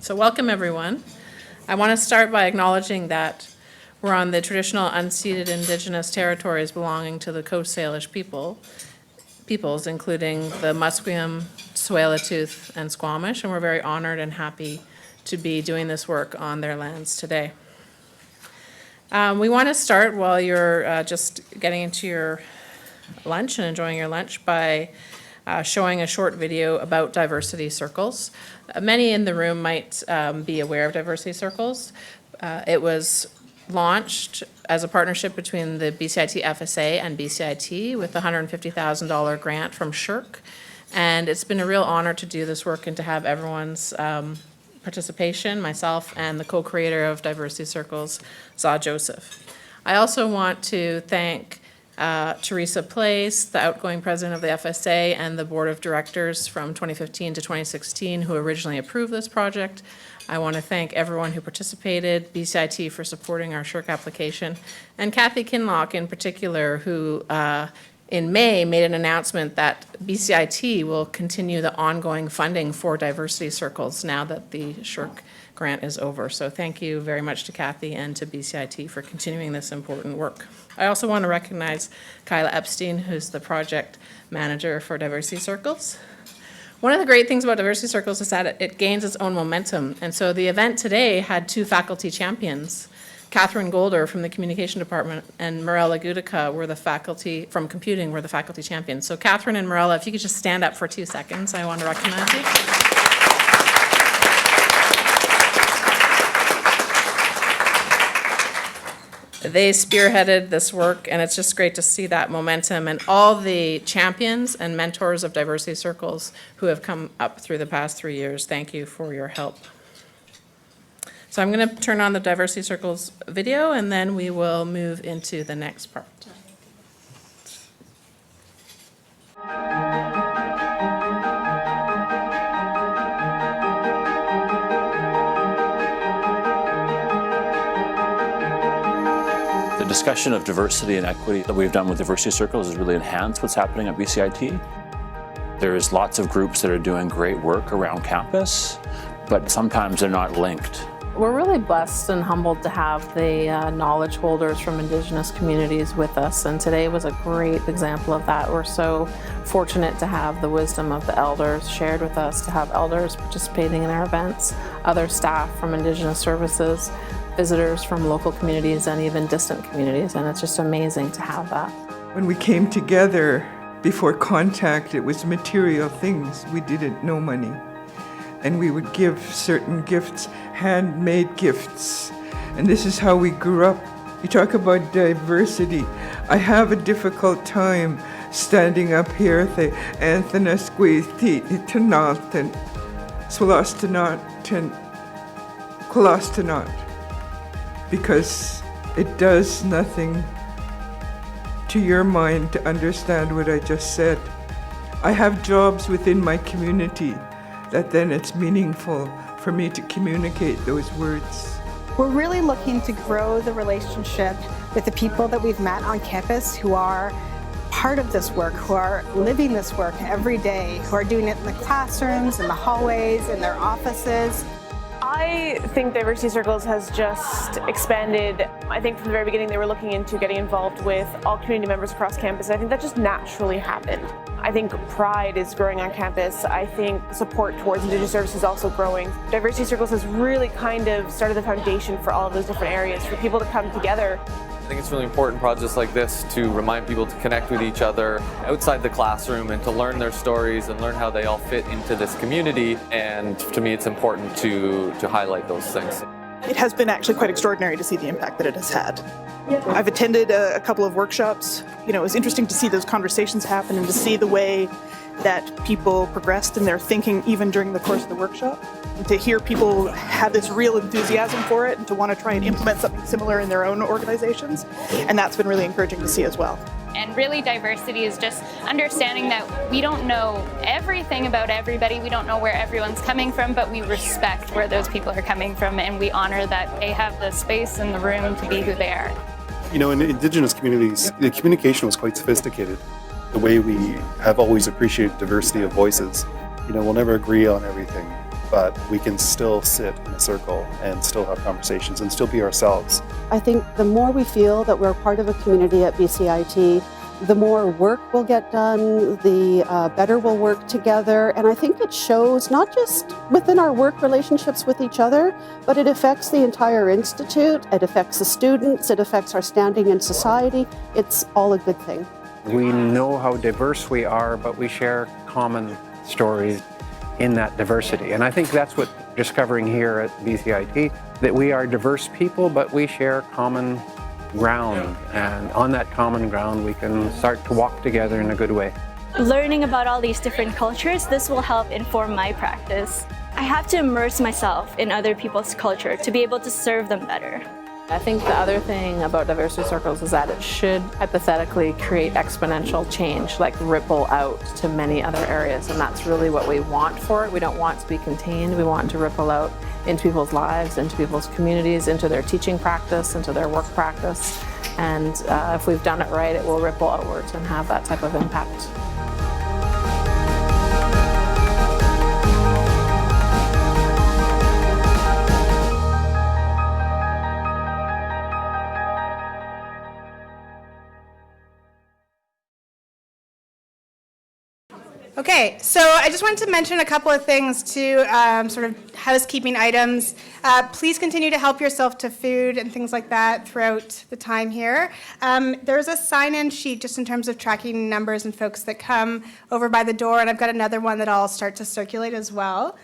So welcome, everyone. I want to start by acknowledging that we're on the traditional unceded Indigenous territories belonging to the Coast Salish peoples, including the Musqueam, Tsleil-Waututh, and Squamish, and we're very honored and happy to be doing this work on their lands today. We want to start while you're just getting into your lunch and enjoying your lunch by showing a short video about diversity circles. Many in the room might be aware of diversity circles. It was launched as a partnership between the BCIT FSA and BCIT with a $150,000 grant from SSHRC. And it's been a real honor to do this work and to have everyone's participation, myself and the co-creator of Diversity Circles, Za Joseph. I also want to thank Teresa Place, the outgoing president of the FSA, and the board of directors from 2015 to 2016 who originally approved this project. I want to thank everyone who participated, BCIT for supporting our SSHRC application, and Kathy Kinlock in particular, who in May made an announcement that BCIT will continue the ongoing funding for diversity circles now that the SSHRC grant is over. So thank you very much to Kathy and to BCIT for continuing this important work. I also want to recognize Kyla Epstein, who's the project manager for Diversity Circles. One of the great things about Diversity Circles is that it gains its own momentum. And so the event today had two faculty champions. Catherine Golder from the Communication Department and Mirella Gudica were the faculty, from Computing, were the faculty champions. So Catherine and Mirella, if you could just stand up for 2 seconds, I want to recognize you. They spearheaded this work, and it's just great to see that momentum and all the champions and mentors of Diversity Circles who have come up through the past 3 years. Thank you for your help. So I'm going to turn on the Diversity Circles video, and then we will move into the next part. The discussion of diversity and equity that we've done with Diversity Circles has really enhanced what's happening at BCIT. There's lots of groups that are doing great work around campus, but sometimes they're not linked. We're really blessed and humbled to have the knowledge holders from Indigenous communities with us, and today was a great example of that. We're so fortunate to have the wisdom of the elders shared with us, to have elders participating in our events, other staff from Indigenous services, visitors from local communities and even distant communities, and it's just amazing to have that. When we came together before contact, it was material things. We didn't know money. And we would give certain gifts, handmade gifts. And this is how we grew up. You talk about diversity. I have a difficult time standing up here, the Anthonasquethi, Tanalton, Swalastanot, Kolastanot, because it does nothing to your mind to understand what I just said. I have jobs within my community that then it's meaningful for me to communicate those words. We're really looking to grow the relationship with the people that we've met on campus who are part of this work, who are living this work every day, who are doing it in the classrooms, in the hallways, in their offices. I think Diversity Circles has just expanded. I think from the very beginning they were looking into getting involved with all community members across campus. I think that just naturally happened. I think pride is growing on campus. I think support towards Indigenous services is also growing. Diversity Circles has really kind of started the foundation for all of those different areas, for people to come together. I think it's really important projects like this to remind people to connect with each other outside the classroom and to learn their stories and learn how they all fit into this community. And to me, it's important to highlight those things. It has been actually quite extraordinary to see the impact that it has had. I've attended a couple of workshops. It was interesting to see those conversations happen and to see the way that people progressed in their thinking even during the course of the workshop. And to hear people have this real enthusiasm for it and to want to try and implement something similar in their own organizations. And that's been really encouraging to see as well. And really diversity is just understanding that we don't know everything about everybody, we don't know where everyone's coming from, but we respect where those people are coming from and we honor that they have the space and the room to be who they are. In Indigenous communities, the communication was quite sophisticated. The way we have always appreciated diversity of voices. We'll never agree on everything, but we can still sit in a circle and still have conversations and still be ourselves. I think the more we feel that we're part of a community at BCIT, the more work will get done, the better we'll work together. And I think it shows not just within our work relationships with each other, but it affects the entire institute, it affects the students, it affects our standing in society. It's all a good thing. We know how diverse we are, but we share common stories in that diversity. And I think that's what we're discovering here at BCIT, that we are diverse people, but we share common ground. And on that common ground, we can start to walk together in a good way. Learning about all these different cultures, this will help inform my practice. I have to immerse myself in other people's culture to be able to serve them better. I think the other thing about diversity circles is that it should hypothetically create exponential change, like ripple out to many other areas, and that's really what we want for it. We don't want to be contained, we want to ripple out into people's lives, into people's communities, into their teaching practice, into their work practice, and if we've done it right, it will ripple outwards and have that type of impact. Okay, so I just wanted to mention a couple of things to sort of housekeeping items. Please continue to help yourself to food and things like that throughout the time here. There's a sign-in sheet just in terms of tracking numbers and folks that come over by the door, and I've got another one that I'll start to circulate as well.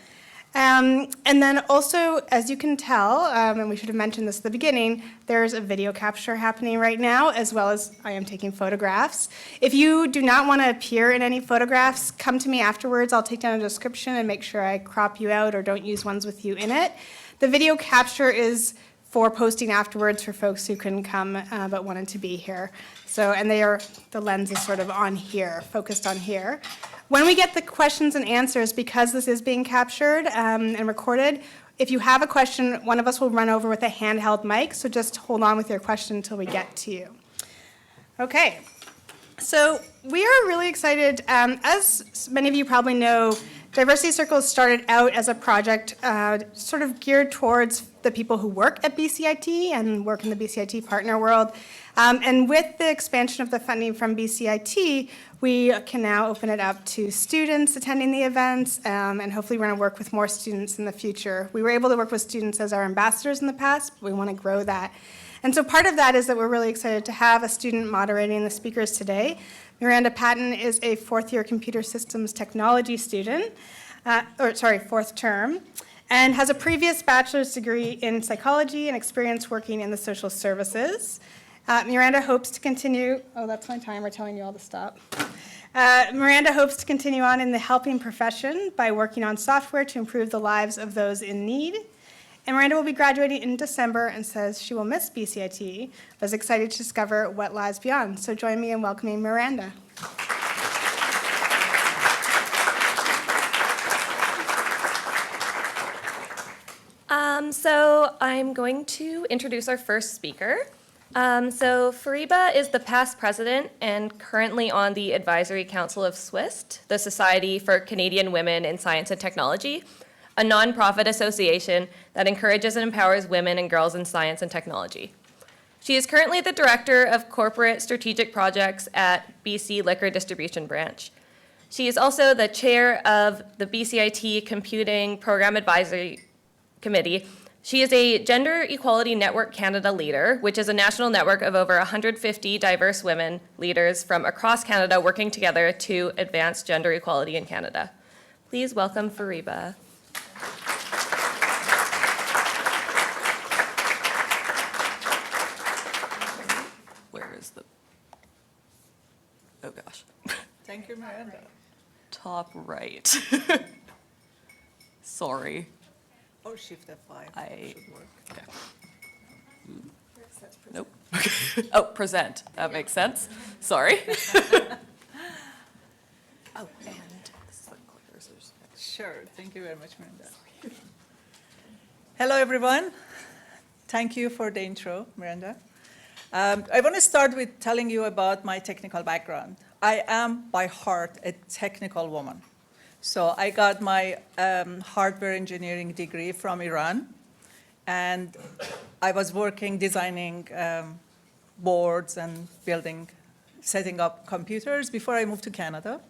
And then also, as you can tell, and we should have mentioned this at the beginning, there's a video capture happening right now, as well as I am taking photographs. If you do not want to appear in any photographs, come to me afterwards. I'll take down a description and make sure I crop you out or don't use ones with you in it. The video capture is for posting afterwards for folks who couldn't come but wanted to be here. So, and the lens is sort of on here, focused on here. When we get the questions and answers, because this is being captured and recorded, if you have a question, one of us will run over with a handheld mic, so just hold on with your question until we get to you. Okay, so we are really excited. As many of you probably know, Diversity Circles started out as a project sort of geared towards the people who work at BCIT and work in the BCIT partner world. And with the expansion of the funding from BCIT, we can now open it up to students attending the events, and hopefully we're going to work with more students in the future. We were able to work with students as our ambassadors in the past, but we want to grow that. And so part of that is that we're really excited to have a student moderating the speakers today. Miranda Patton is a fourth-year computer systems technology student, fourth term, and has a previous bachelor's degree in psychology and experience working in the social services. Miranda hopes to continue, oh, that's my timer telling you all to stop. Miranda hopes to continue on in the helping profession by working on software to improve the lives of those in need. And Miranda will be graduating in December and says she will miss BCIT, but is excited to discover what lies beyond. So join me in welcoming Miranda. So I'm going to introduce our first speaker. So Fariba is the past president and currently on the advisory council of SWIST, the Society for Canadian Women in Science and Technology, a nonprofit association that encourages and empowers women and girls in science and technology. She is currently the director of corporate strategic projects at BC Liquor Distribution Branch. She is also the chair of the BCIT Computing Program Advisory Committee. She is a Gender Equality Network Canada leader, which is a national network of over 150 diverse women leaders from across Canada working together to advance gender equality in Canada. Please welcome Fariba. Where is the... Oh gosh. Thank you, Miranda. Top right. Sorry. Oh, Shift F5 should work. Okay. Nope. Oh, present. That makes sense. Sorry. Oh, and this is the cursors. Sure. Thank you very much, Miranda. Hello, everyone. Thank you for the intro, Miranda. I want to start with telling you about my technical background. I am, by heart, a technical woman. So I got my hardware engineering degree from Iran, and I was working, designing boards and setting up computers before I moved to Canada.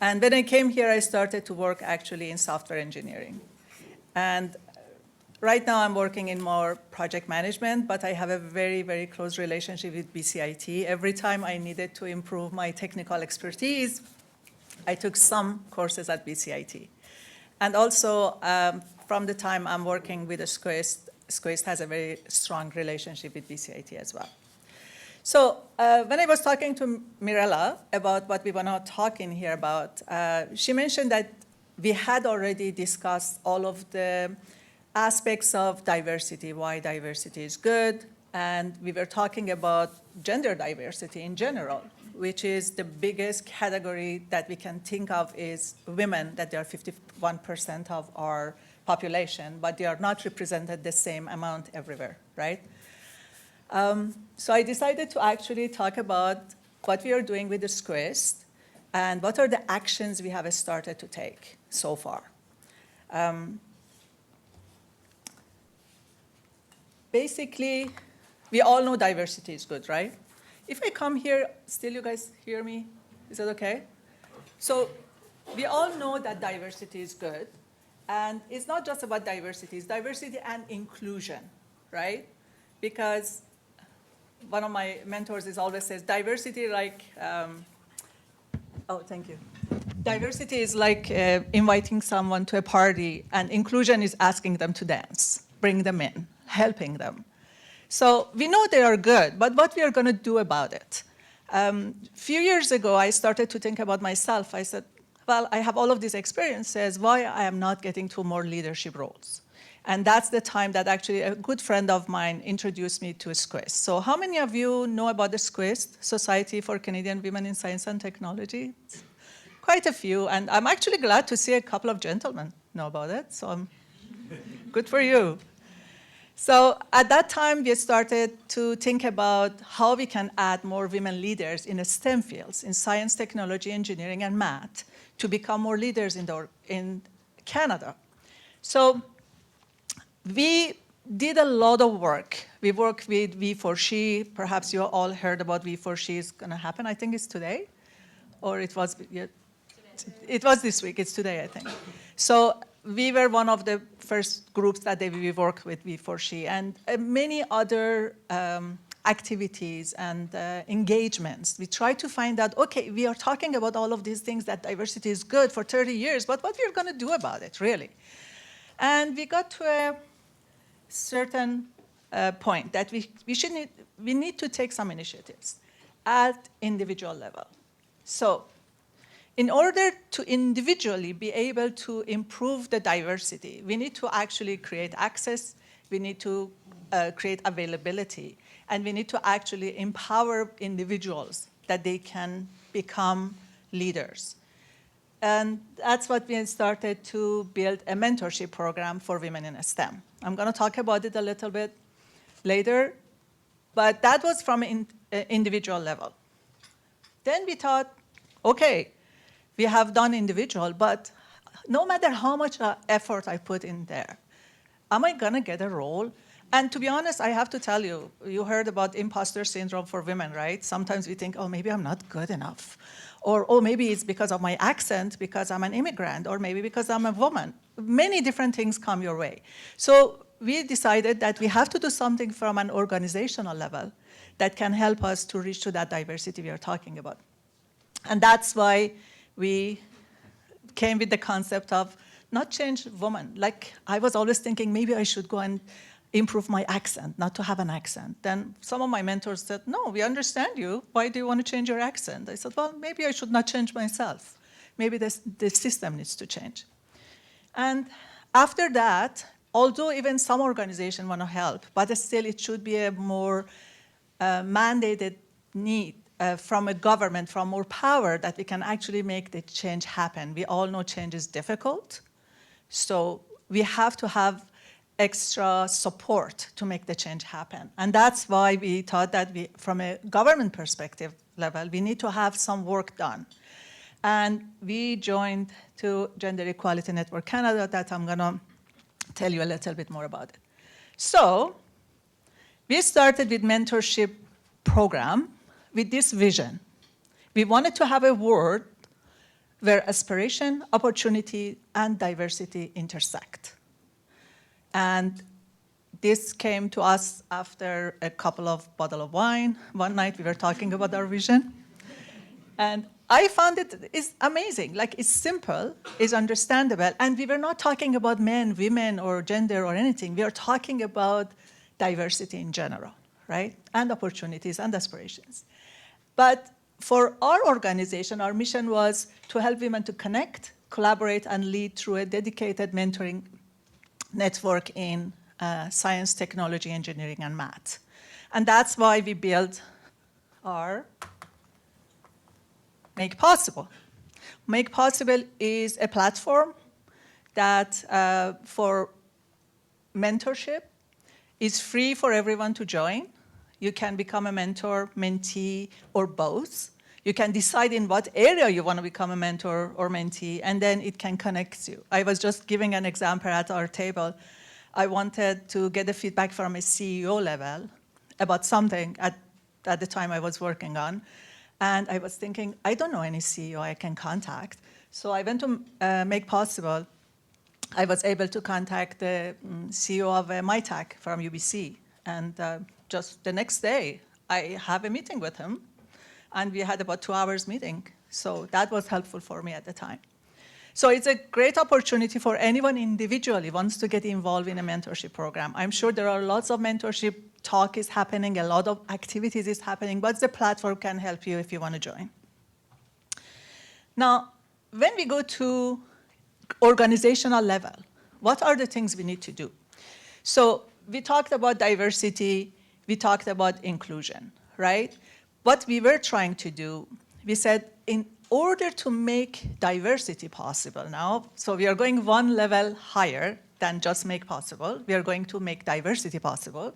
And when I came here, I started to work actually in software engineering. And right now I'm working in more project management, but I have a very, very close relationship with BCIT. Every time I needed to improve my technical expertise, I took some courses at BCIT. And also, from the time I'm working with SQUIST has a very strong relationship with BCIT as well. So when I was talking to Mirella about what we want to talk in here about, she mentioned that we had already discussed all of the aspects of diversity, why diversity is good, and we were talking about gender diversity in general, which is the biggest category that we can think of is women, that they are 51% of our population, but they are not represented the same amount everywhere, right? So I decided to actually talk about what we are doing with the SQUIST and what are the actions we have started to take so far. Basically, we all know diversity is good, right? If I come here, still you guys hear me? Is that okay? So we all know that diversity is good. And it's not just about diversity, it's diversity and inclusion, right? Because one of my mentors always says, diversity like, oh, thank you. Diversity is like inviting someone to a party, and inclusion is asking them to dance, bring them in, helping them. So we know they are good, but what we are going to do about it? Few years ago, I started to think about myself. I said, well, I have all of these experiences. Why I am not getting to more leadership roles? And that's the time that actually a good friend of mine introduced me to SQUIST. So how many of you know about the SQUIST, Society for Canadian Women in Science and Technology? Quite a few, and I'm actually glad to see a couple of gentlemen know about it, so good for you. So at that time, we started to think about how we can add more women leaders in the STEM fields, in science, technology, engineering, and math, to become more leaders in Canada. So we did a lot of work. We worked with V4She. Perhaps you all heard about V4She is going to happen. I think it's today, or it was, yeah, it was this week. It's today, I think. So we were one of the first groups that we worked with V4She, and many other activities and engagements. We tried to find out, okay, we are talking about all of these things that diversity is good for 30 years, but what we're going to do about it, really? And we got to a certain point that we need to take some initiatives at individual level. So in order to individually be able to improve the diversity, we need to actually create access, we need to create availability, and we need to actually empower individuals that they can become leaders. And that's what we started to build a mentorship program for women in STEM. I'm going to talk about it a little bit later, but that was from an individual level. Then we thought, okay, we have done individual, but no matter how much effort I put in there, am I going to get a role? And to be honest, I have to tell you, you heard about imposter syndrome for women, right? Sometimes we think, oh, maybe I'm not good enough. Or, oh, maybe it's because of my accent, because I'm an immigrant, or maybe because I'm a woman. Many different things come your way. So we decided that we have to do something from an organizational level that can help us to reach to that diversity we are talking about. And that's why we came with the concept of not change woman. Like, I was always thinking maybe I should go and improve my accent, not to have an accent. Then some of my mentors said, no, we understand you. Why do you want to change your accent? I said, well, maybe I should not change myself. Maybe the system needs to change. And after that, although even some organizations want to help, but still it should be a more mandated need from a government, from more power, that we can actually make the change happen. We all know change is difficult, so we have to have extra support to make the change happen. And that's why we thought that from a government perspective level, we need to have some work done. And we joined to Gender Equality Network Canada, that I'm going to tell you a little bit more about it. So we started with mentorship program with this vision. We wanted to have a world where aspiration, opportunity, and diversity intersect. And this came to us after a couple of bottles of wine. One night we were talking about our vision. And I found it is amazing. Like, it's simple, it's understandable, and we were not talking about men, women, or gender or anything. We are talking about diversity in general, right? And opportunities and aspirations. But for our organization, our mission was to help women to connect, collaborate, and lead through a dedicated mentoring network in science, technology, engineering, and math. And that's why we built our Make Possible. Make Possible is a platform that for mentorship is free for everyone to join. You can become a mentor, mentee, or both. You can decide in what area you want to become a mentor or mentee, and then it can connect you. I was just giving an example at our table. I wanted to get the feedback from a CEO level about something at the time I was working on. And I was thinking, I don't know any CEO I can contact. So I went to Make Possible. I was able to contact the CEO of MyTech from UBC. And just the next day, I have a meeting with him. And we had about 2 hours meeting. So that was helpful for me at the time. So it's a great opportunity for anyone individually wants to get involved in a mentorship program. I'm sure there are lots of mentorship talk is happening, a lot of activities is happening, but the platform can help you if you want to join. Now, when we go to organizational level, what are the things we need to do? So we talked about diversity, we talked about inclusion, right? What we were trying to do, we said in order to make diversity possible now, so we are going one level higher than just make possible, we are going to make diversity possible.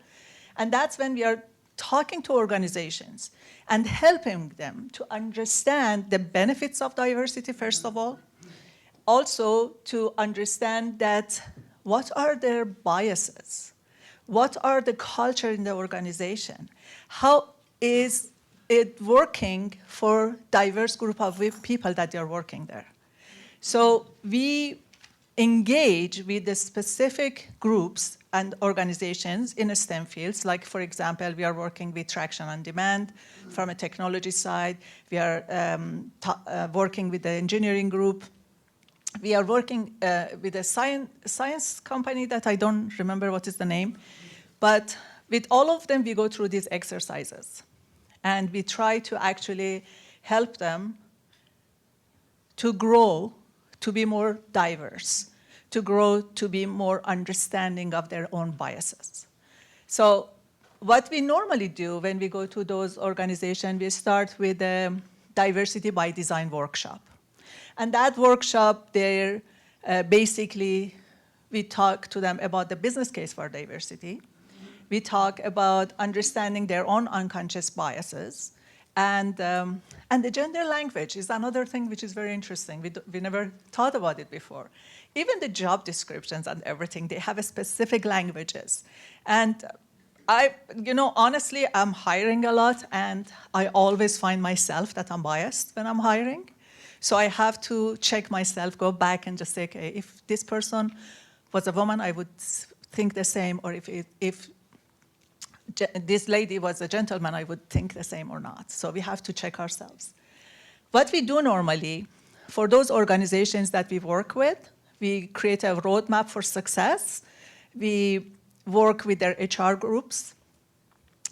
And that's when we are talking to organizations and helping them to understand the benefits of diversity, first of all. Also to understand that what are their biases? What are the culture in the organization? How is it working for diverse group of people that are working there? So we engage with the specific groups and organizations in STEM fields. Like, for example, we are working with Traction on Demand from a technology side. We are working with the engineering group. We are working with a science company that I don't remember what is the name. But with all of them, we go through these exercises. And we try to actually help them to grow, to be more diverse, to grow, to be more understanding of their own biases. So what we normally do when we go to those organizations, we start with a diversity by design workshop. And that workshop there, basically, we talk to them about the business case for diversity. We talk about understanding their own unconscious biases. And the gender language is another thing which is very interesting. We never thought about it before. Even the job descriptions and everything, they have a specific languages. And honestly, I'm hiring a lot, and I always find myself that I'm biased when I'm hiring. So I have to check myself, go back and just say, okay, if this person was a woman, I would think the same, or if this lady was a gentleman, I would think the same or not. So we have to check ourselves. What we do normally, for those organizations that we work with, we create a roadmap for success. We work with their HR groups,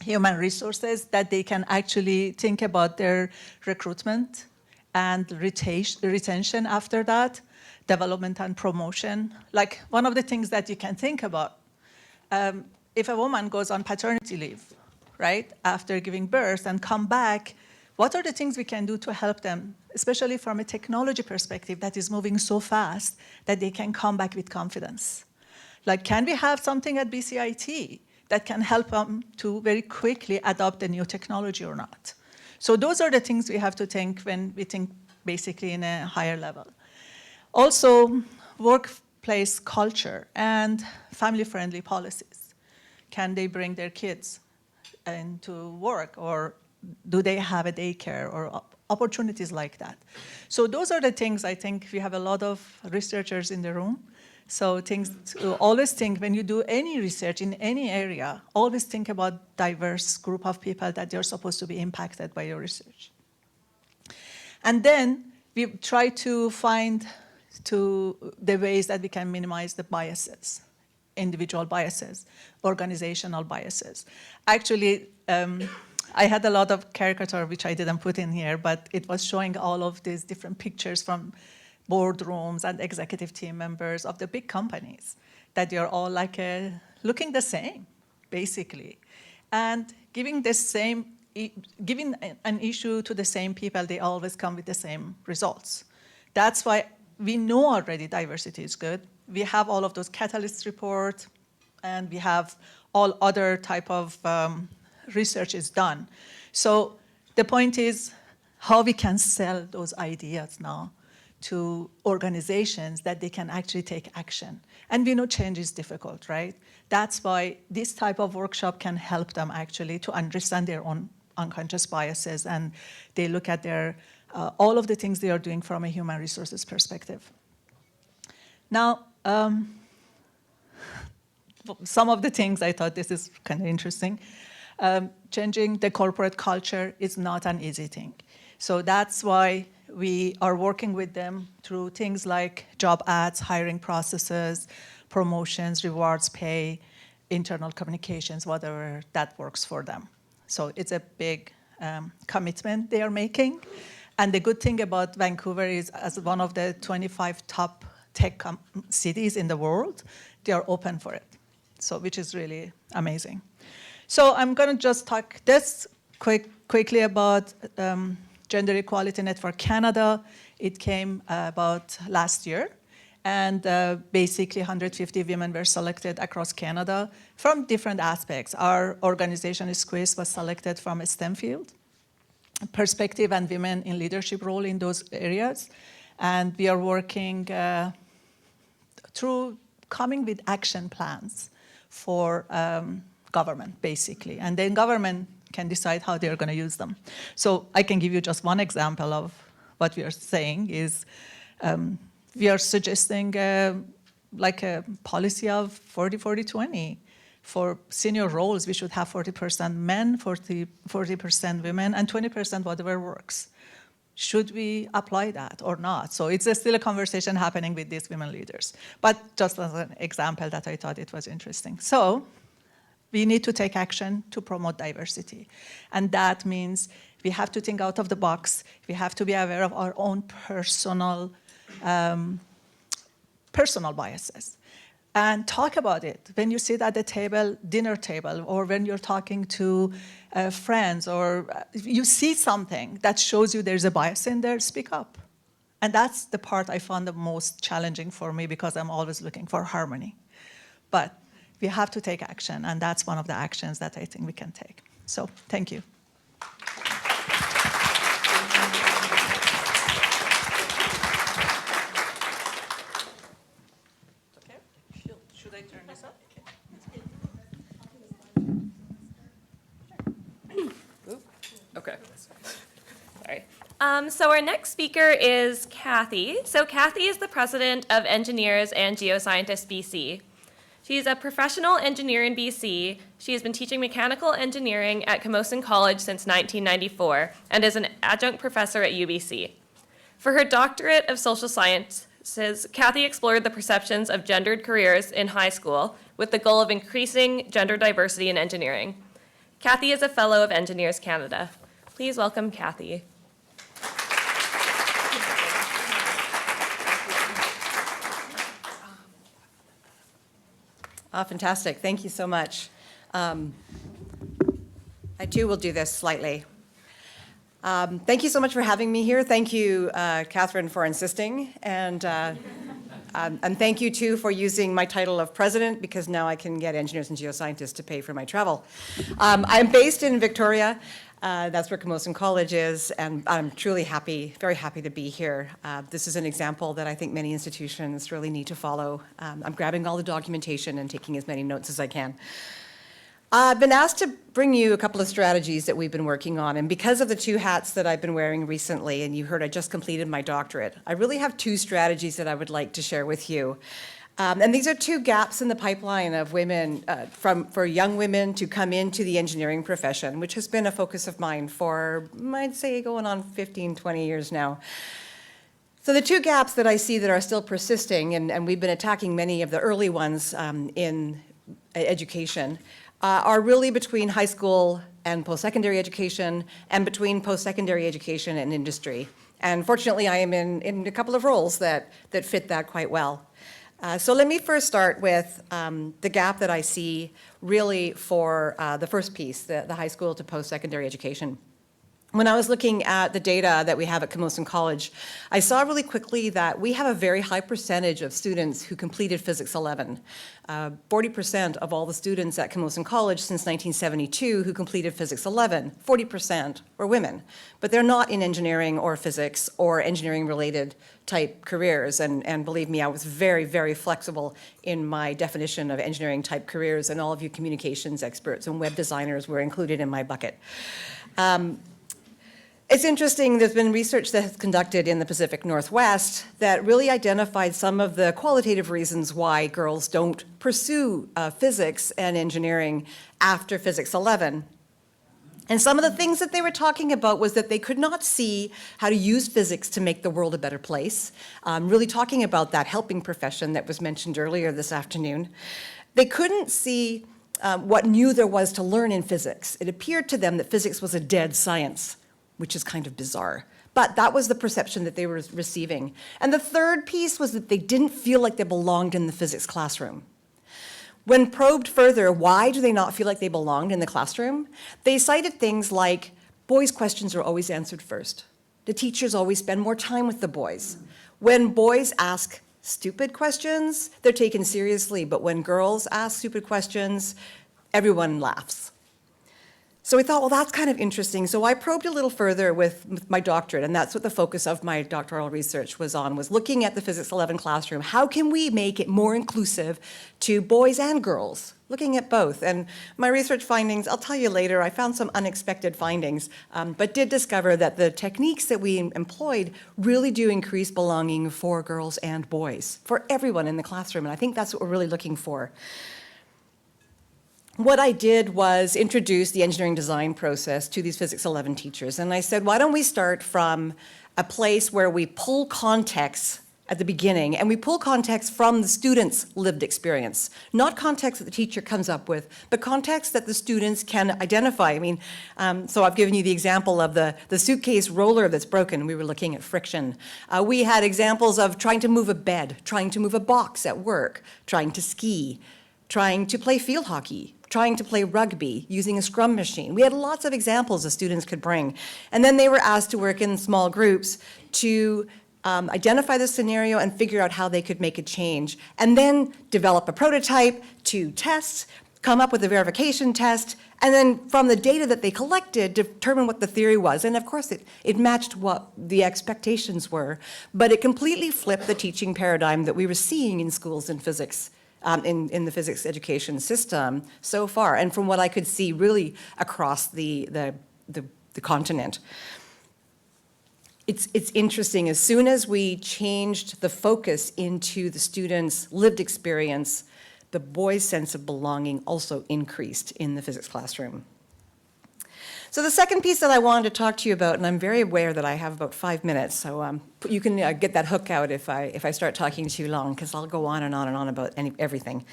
human resources, that they can actually think about their recruitment and retention after that, development and promotion. Like, one of the things that you can think about, if a woman goes on paternity leave, right, after giving birth and come back, what are the things we can do to help them, especially from a technology perspective that is moving so fast that they can come back with confidence? Like, can we have something at BCIT that can help them to very quickly adopt the new technology or not? So those are the things we have to think when we think basically in a higher level. Also, workplace culture and family-friendly policies. Can they bring their kids into work, or do they have a daycare or opportunities like that? So those are the things I think we have a lot of researchers in the room. So always think when you do any research in any area, always think about diverse group of people that you're supposed to be impacted by your research. And then we try to find the ways that we can minimize the biases, individual biases, organizational biases. Actually, I had a lot of caricature, which I didn't put in here, but it was showing all of these different pictures from boardrooms and executive team members of the big companies, that they're all like looking the same, basically. And giving an issue to the same people, they always come with the same results. That's why we know already diversity is good. We have all of those catalyst reports, and we have all other type of research is done. So the point is how we can sell those ideas now to organizations that they can actually take action. And we know change is difficult, right? That's why this type of workshop can help them actually to understand their own unconscious biases, and they look at their all of the things they are doing from a human resources perspective. Now, some of the things I thought this is kind of interesting. Changing the corporate culture is not an easy thing. So that's why we are working with them through things like job ads, hiring processes, promotions, rewards, pay, internal communications, whatever that works for them. So it's a big commitment they are making. And the good thing about Vancouver is, as one of the 25 top tech cities in the world, they are open for it, so which is really amazing. So I'm going to just talk this quickly about Gender Equality Network Canada. It came about last year, and basically 150 women were selected across Canada from different aspects. Our organization, Squiz, was selected from a STEM field, perspective and women in leadership role in those areas. And we are working through coming with action plans for government, basically. And then government can decide how they're going to use them. So I can give you just one example of what we are saying is we are suggesting like a policy of 40-40-20. For senior roles, we should have 40% men, 40% women, and 20% whatever works. Should we apply that or not? So it's still a conversation happening with these women leaders. But just as an example that I thought it was interesting. So we need to take action to promote diversity. And that means we have to think out of the box. We have to be aware of our own personal biases. And talk about it. When you sit at the table, dinner table, or when you're talking to friends, or you see something that shows you there's a bias in there, speak up. And that's the part I found the most challenging for me, because I'm always looking for harmony. But we have to take action, and that's one of the actions that I think we can take. So thank you. Should I turn this up? Okay. Sorry. So our next speaker is Kathy. So Kathy is the president of Engineers and Geoscientists BC. She's a professional engineer in BC. She has been teaching mechanical engineering at Camosun College since 1994 and is an adjunct professor at UBC. For her doctorate of social sciences, Kathy explored the perceptions of gendered careers in high school with the goal of increasing gender diversity in engineering. Kathy is a fellow of Engineers Canada. Please welcome Kathy. Fantastic. Thank you so much. I too will do this slightly. Thank you so much for having me here. Thank you, Catherine, for insisting. And And thank you, too, for using my title of president, because now I can get engineers and geoscientists to pay for my travel. I'm based in Victoria. That's where Camosun College is, and I'm truly happy, very happy to be here. This is an example that I think many institutions really need to follow. I'm grabbing all the documentation and taking as many notes as I can. I've been asked to bring you a couple of strategies that we've been working on, and because of the two hats that I've been wearing recently, and you heard I just completed my doctorate, I really have two strategies that I would like to share with you. And these are two gaps in the pipeline of women, for young women to come into the engineering profession, which has been a focus of mine for, I'd say, going on 15, 20 years now. So the two gaps that I see that are still persisting, and we've been attacking many of the early ones in education, are really between high school and post-secondary education, and between post-secondary education and industry. And fortunately, I am in a couple of roles that fit that quite well. So let me first start with the gap that I see really for the first piece, the high school to post-secondary education. When I was looking at the data that we have at Camosun College, I saw really quickly that we have a very high percentage of students who completed Physics 11. 40% of all the students at Camosun College since 1972 who completed Physics 11, 40% were women. But they're not in engineering or physics or engineering-related type careers. And believe me, I was very, very flexible in my definition of engineering-type careers, and all of you communications experts and web designers were included in my bucket. It's interesting, there's been research that's conducted in the Pacific Northwest that really identified some of the qualitative reasons why girls don't pursue physics and engineering after Physics 11. And some of the things that they were talking about was that they could not see how to use physics to make the world a better place, really talking about that helping profession that was mentioned earlier this afternoon. They couldn't see what new there was to learn in physics. It appeared to them that physics was a dead science, which is kind of bizarre. But that was the perception that they were receiving. And the third piece was that they didn't feel like they belonged in the physics classroom. When probed further, why do they not feel like they belonged in the classroom? They cited things like, boys' questions are always answered first. The teachers always spend more time with the boys. When boys ask stupid questions, they're taken seriously. But when girls ask stupid questions, everyone laughs. So we thought, well, that's kind of interesting. So I probed a little further with my doctorate, and that's what the focus of my doctoral research was on, was looking at the Physics 11 classroom. How can we make it more inclusive to boys and girls? Looking at both. And my research findings, I'll tell you later, I found some unexpected findings, but did discover that the techniques that we employed really do increase belonging for girls and boys, for everyone in the classroom. And I think that's what we're really looking for. What I did was introduce the engineering design process to these Physics 11 teachers. And I said, why don't we start from a place where we pull context at the beginning, and we pull context from the students' lived experience. Not context that the teacher comes up with, but context that the students can identify. I mean, so I've given you the example of the suitcase roller that's broken. We were looking at friction. We had examples of trying to move a bed, trying to move a box at work, trying to ski, trying to play field hockey, trying to play rugby, using a scrum machine. We had lots of examples the students could bring. And then they were asked to work in small groups to identify the scenario and figure out how they could make a change. And then develop a prototype to test, come up with a verification test, and then from the data that they collected, determine what the theory was. And of course, it matched what the expectations were, but it completely flipped the teaching paradigm that we were seeing in schools in physics. In the physics education system so far, and from what I could see really across the continent. It's interesting, as soon as we changed the focus into the students' lived experience, the boys' sense of belonging also increased in the physics classroom. So the second piece that I wanted to talk to you about, and I'm very aware that I have about 5 minutes, so you can get that hook out if I start talking too long, because I'll go on and on and on about everything.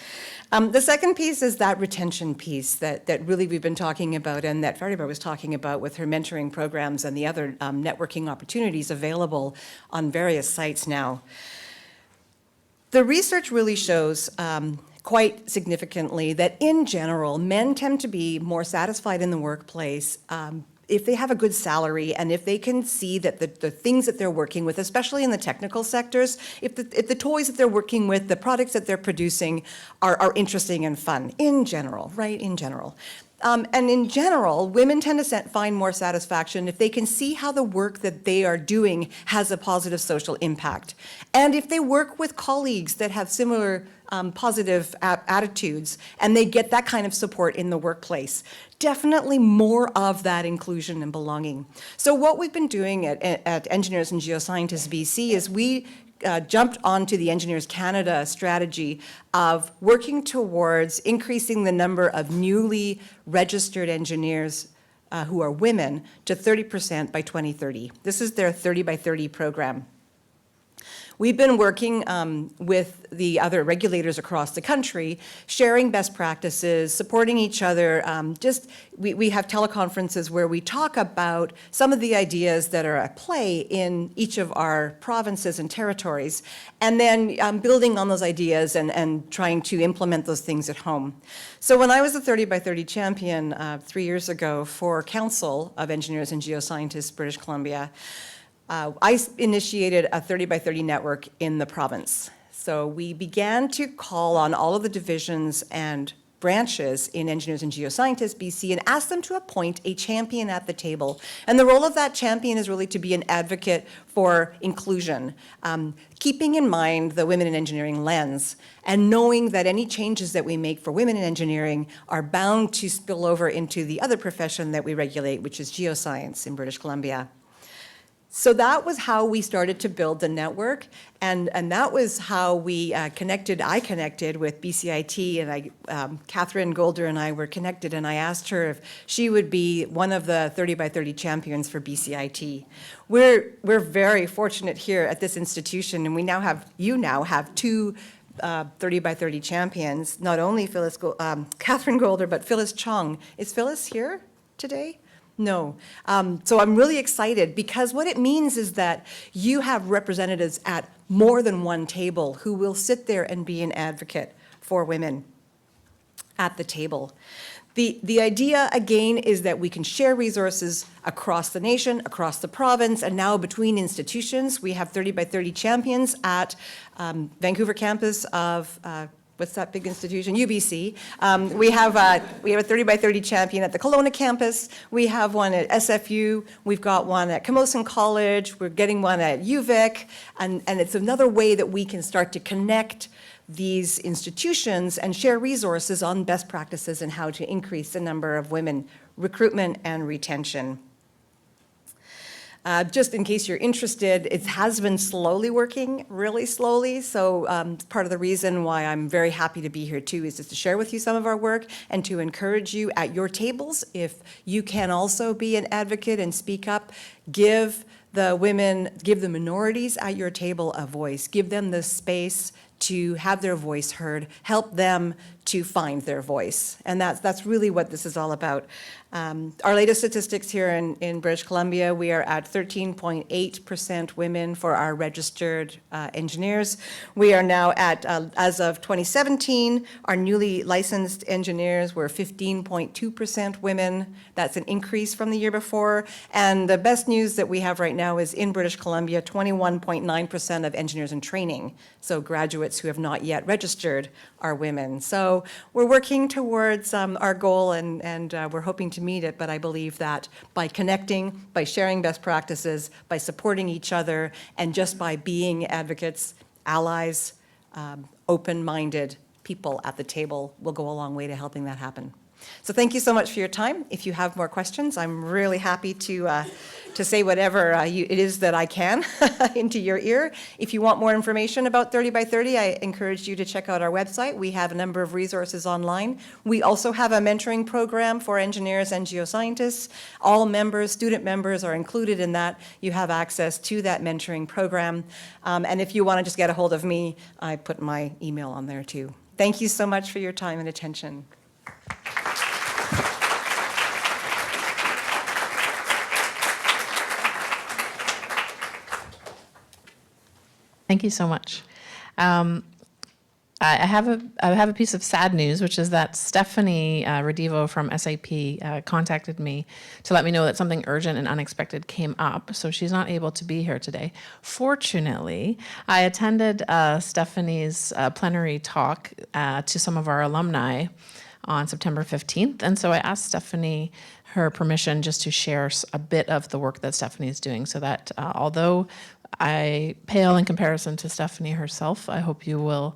The second piece is that retention piece that really we've been talking about, and that Fariba was talking about with her mentoring programs and the other networking opportunities available on various sites now. The research really shows quite significantly that in general, men tend to be more satisfied in the workplace if they have a good salary and if they can see that the things that they're working with, especially in the technical sectors, if the toys that they're working with, the products that they're producing are interesting and fun in general, right, in general. And in general, women tend to find more satisfaction if they can see how the work that they are doing has a positive social impact. And if they work with colleagues that have similar positive attitudes and they get that kind of support in the workplace, definitely more of that inclusion and belonging. So what we've been doing at Engineers and Geoscientists BC is we jumped onto the Engineers Canada strategy of working towards increasing the number of newly registered engineers who are women to 30% by 2030. This is their 30 by 30 program. We've been working with the other regulators across the country, sharing best practices, supporting each other. We have teleconferences where we talk about some of the ideas that are at play in each of our provinces and territories, and then building on those ideas and trying to implement those things at home. So when I was the 30 by 30 champion 3 years ago for Council of Engineers and Geoscientists, British Columbia, I initiated a 30 by 30 network in the province. So we began to call on all of the divisions and branches in Engineers and Geoscientists BC and ask them to appoint a champion at the table. And the role of that champion is really to be an advocate for inclusion, keeping in mind the women in engineering lens and knowing that any changes that we make for women in engineering are bound to spill over into the other profession that we regulate, which is geoscience in British Columbia. So that was how we started to build the network, and that was how we connected. I connected with BCIT, and Catherine Golder and I were connected, and I asked her if she would be one of the 30 by 30 champions for BCIT. We're very fortunate here at this institution, and you now have two 30 by 30 champions, not only Catherine Golder, but Phyllis Chong. Is Phyllis here today? No. So I'm really excited because what it means is that you have representatives at more than one table who will sit there and be an advocate for women at the table. The idea, again, is that we can share resources across the nation, across the province, and now between institutions. We have 30 by 30 champions at Vancouver campus of what's that big institution? UBC. We have a 30 by 30 champion at the Kelowna campus. We have one at SFU. We've got one at Camosun College. We're getting one at UVic. And it's another way that we can start to connect these institutions and share resources on best practices and how to increase the number of women recruitment and retention. Just in case you're interested, it has been slowly working, really slowly. So part of the reason why I'm very happy to be here too is just to share with you some of our work and to encourage you at your tables, if you can also be an advocate and speak up, give the minorities at your table a voice, give them the space to have their voice heard, help them to find their voice. And that's really what this is all about. Our latest statistics here in British Columbia, we are at 13.8% women for our registered engineers. We are now at, as of 2017, our newly licensed engineers were 15.2% women. That's an increase from the year before. And the best news that we have right now is in British Columbia, 21.9% of engineers in training, so graduates who have not yet registered, are women. So we're working towards our goal, and we're hoping to meet it, but I believe that by connecting, by sharing best practices, by supporting each other, and just by being advocates, allies, open-minded people at the table will go a long way to helping that happen. So thank you so much for your time. If you have more questions, I'm really happy to say whatever it is that I can into your ear. If you want more information about 30 by 30, I encourage you to check out our website. We have a number of resources online. We also have a mentoring program for engineers and geoscientists. All members, student members, are included in that. You have access to that mentoring program. And if you want to just get a hold of me, I put my email on there too. Thank you so much for your time and attention. Thank you so much. I have a piece of sad news, which is that Stephanie Redivo from SAP contacted me to let me know that something urgent and unexpected came up, so she's not able to be here today. Fortunately, I attended Stephanie's plenary talk to some of our alumni on September 15th, and so I asked Stephanie her permission just to share a bit of the work that Stephanie is doing, so that although I pale in comparison to Stephanie herself, I hope you will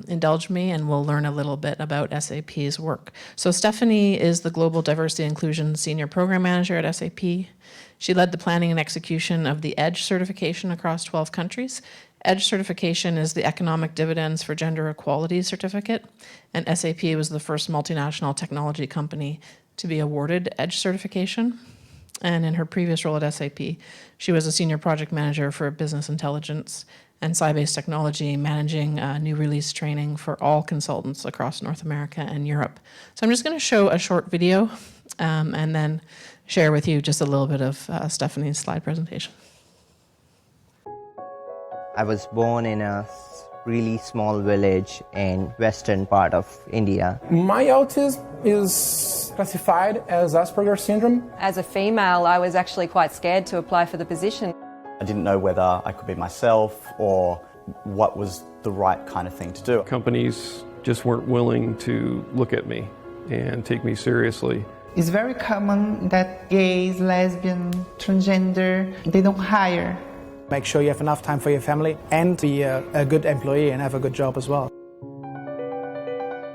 indulge me and we'll learn a little bit about SAP's work. So Stephanie is the Global Diversity and Inclusion Senior Program Manager at SAP. She led the planning and execution of the EDGE certification across 12 countries. EDGE certification is the Economic Dividends for Gender Equality certificate, and SAP was the first multinational technology company to be awarded EDGE certification. And in her previous role at SAP, she was a senior project manager for business intelligence and Sci-based technology, managing new release training for all consultants across North America and Europe. So I'm just going to show a short video and then share with you just a little bit of Stephanie's slide presentation. I was born in a really small village in western part of India. My autism is classified as Asperger's syndrome. As a female, I was actually quite scared to apply for the position. I didn't know whether I could be myself or what was the right kind of thing to do. Companies just weren't willing to look at me and take me seriously. It's very common that gays, lesbian, transgender, they don't hire. Make sure you have enough time for your family and be a good employee and have a good job as well.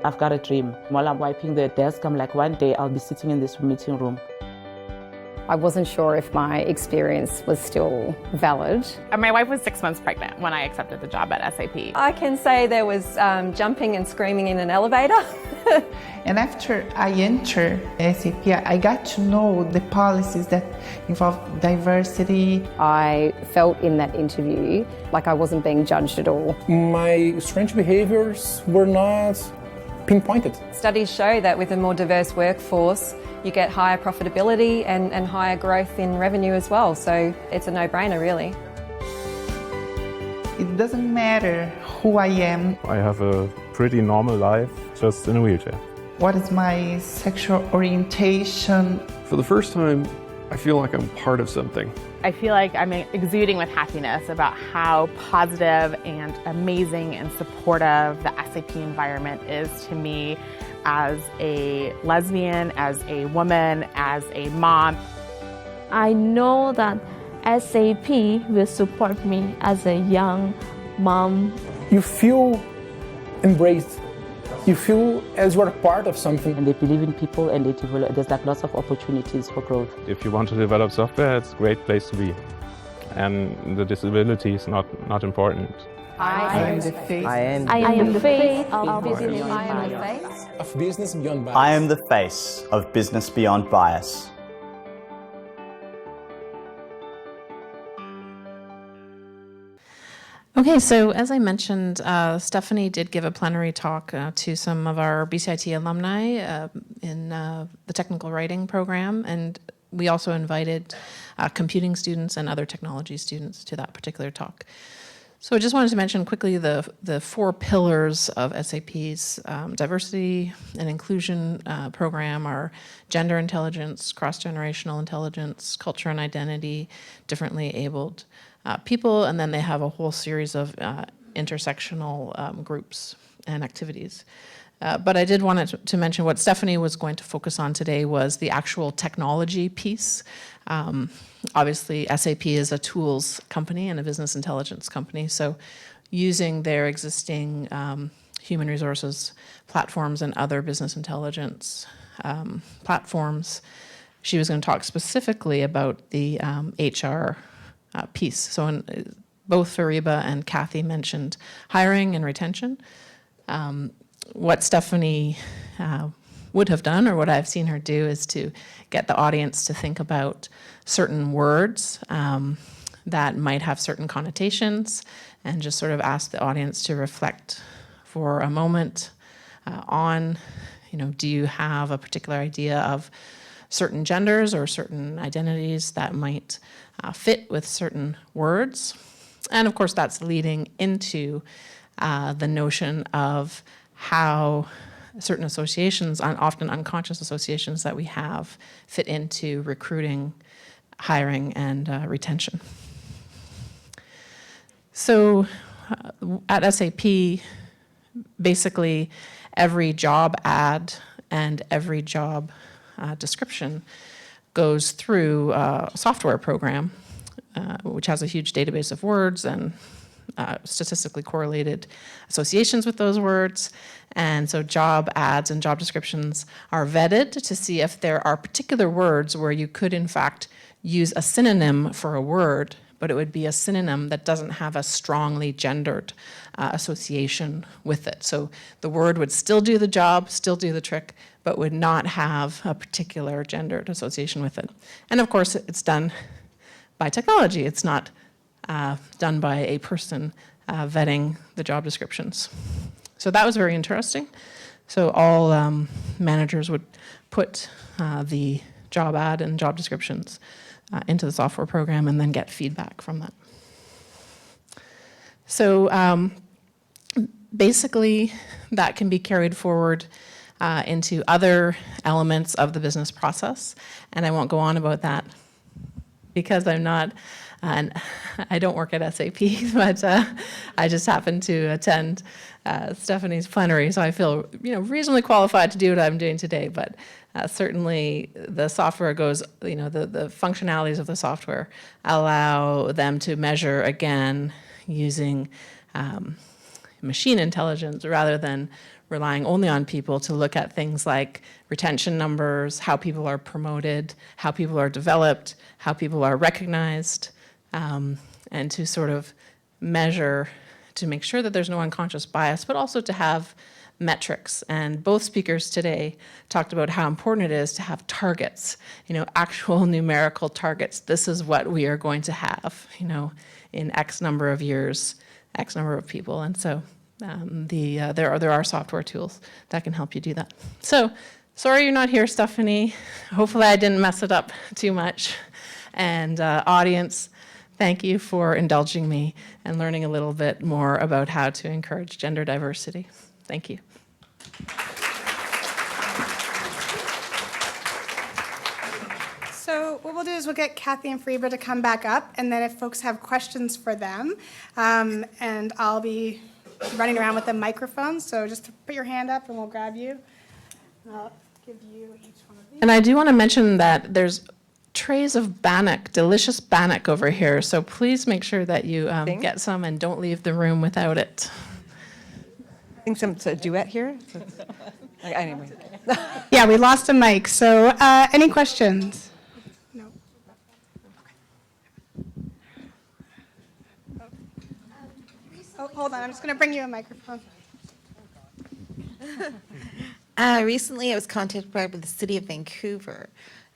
I've got a dream. While I'm wiping the desk, I'm like, one day I'll be sitting in this meeting room. I wasn't sure if my experience was still valid. My wife was 6 months pregnant when I accepted the job at SAP. I can say there was jumping and screaming in an elevator. And after I entered SAP, I got to know the policies that involve diversity. I felt in that interview like I wasn't being judged at all. My strange behaviors were not pinpointed. Studies show that with a more diverse workforce, you get higher profitability and higher growth in revenue as well. So it's a no-brainer, really. It doesn't matter who I am. I have a pretty normal life, just in a wheelchair. What is my sexual orientation? For the first time, I feel like I'm part of something. I feel like I'm exuding with happiness about how positive and amazing and supportive the SAP environment is to me as a lesbian, as a woman, as a mom. I know that SAP will support me as a young mom. You feel embraced. You feel as you're part of something. And they believe in people and they develop, there's like lots of opportunities for growth. If you want to develop software, it's a great place to be. And the disability is not important. I am the face. I am the face of business. I am the face of business beyond bias. I am the face of business beyond bias. Okay, so as I mentioned, Stephanie did give a plenary talk to some of our BCIT alumni in the technical writing program, and we also invited computing students and other technology students to that particular talk. So I just wanted to mention quickly the 4 pillars of SAP's diversity and inclusion program are gender intelligence, cross-generational intelligence, culture and identity, differently abled people, and then they have a whole series of intersectional groups and activities. But I did want to mention what Stephanie was going to focus on today was the actual technology piece. Obviously, SAP is a tools company and a business intelligence company, so using their existing human resources platforms and other business intelligence platforms, she was going to talk specifically about the HR piece. So both Fariba and Kathy mentioned hiring and retention. What Stephanie would have done, or what I've seen her do, is to get the audience to think about certain words that might have certain connotations, and just sort of ask the audience to reflect for a moment on, do you have a particular idea of certain genders or certain identities that might fit with certain words? And of course, that's leading into the notion of how certain associations, often unconscious associations that we have, fit into recruiting, hiring, and retention. So at SAP, basically every job ad and every job description goes through a software program, which has a huge database of words and statistically correlated associations with those words. And so job ads and job descriptions are vetted to see if there are particular words where you could, in fact, use a synonym for a word, but it would be a synonym that doesn't have a strongly gendered association with it. So the word would still do the job, still do the trick, but would not have a particular gendered association with it. And of course, it's done by technology. It's not done by a person vetting the job descriptions. So that was very interesting. So all managers would put the job ad and job descriptions into the software program and then get feedback from that. So basically, that can be carried forward into other elements of the business process. And I won't go on about that because I'm not, I don't work at SAP, but I just happened to attend Stephanie's plenary, so I feel reasonably qualified to do what I'm doing today. But certainly the software goes, the functionalities of the software allow them to measure again using machine intelligence rather than relying only on people to look at things like retention numbers, how people are promoted, how people are developed, how people are recognized, and to sort of measure to make sure that there's no unconscious bias, but also to have metrics. And both speakers today talked about how important it is to have targets, actual numerical targets. This is what we are going to have, in X number of years, X number of people. And so there are software tools that can help you do that. So sorry you're not here, Stephanie. Hopefully I didn't mess it up too much. And audience, thank you for indulging me and learning a little bit more about how to encourage gender diversity. Thank you. So what we'll do is we'll get Kathy and Fariba to come back up, and then if folks have questions for them, and I'll be running around with the microphone, so just put your hand up and we'll grab you. And I'll give you each one of these. And I do want to mention that there's trays of bannock, delicious bannock over here, so please make sure that you get some and don't leave the room without it. I think it's a duet here. Anyway. Yeah, we lost a mic, so any questions? No. Oh, hold on, I'm just going to bring you a microphone. Recently, I was contacted by the City of Vancouver,